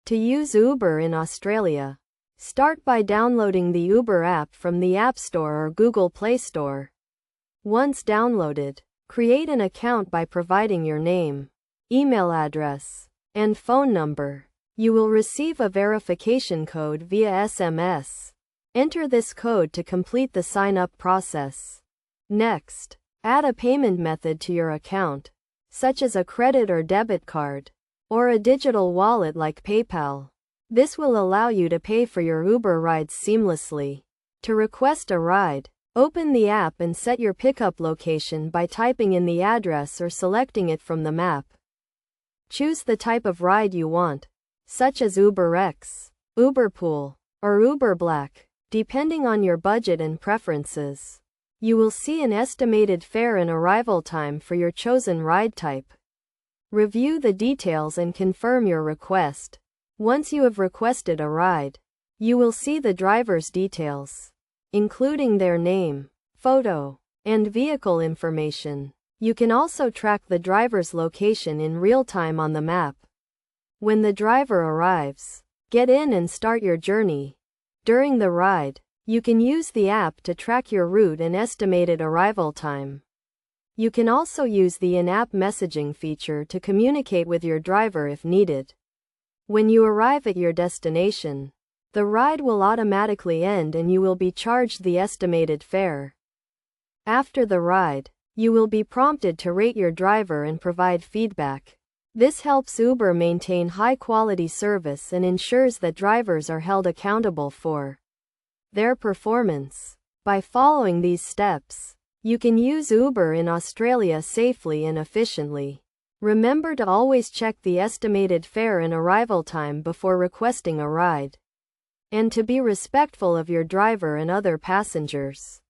To use Uber in Australia, start by downloading the Uber app from the App Store or Google Play Store. Once downloaded, create an account by providing your name, email address, and phone number. You will receive a verification code via SMS. Enter this code to complete the sign-up process. Next, add a payment method to your account, such as a credit or debit card, or a digital wallet like PayPal. This will allow you to pay for your Uber rides seamlessly. To request a ride, open the app and set your pickup location by typing in the address or selecting it from the map. Choose the type of ride you want, such as UberX, Uberpool, or Uber Black, depending on your budget and preferences. You will see an estimated fare and arrival time for your chosen ride type. Review the details and confirm your request. Once you have requested a ride, you will see the driver's details, including their name, photo, and vehicle information. You can also track the driver's location in real time on the map. When the driver arrives, get in and start your journey. During the ride, you can use the app to track your route and estimated arrival time. You can also use the in-app messaging feature to communicate with your driver if needed. When you arrive at your destination, the ride will automatically end and you will be charged the estimated fare. After the ride, you will be prompted to rate your driver and provide feedback. This helps Uber maintain high-quality service and ensures that drivers are held accountable for their performance. By following these steps, you can use Uber in Australia safely and efficiently. Remember to always check the estimated fare and arrival time before requesting a ride, and to be respectful of your driver and other passengers.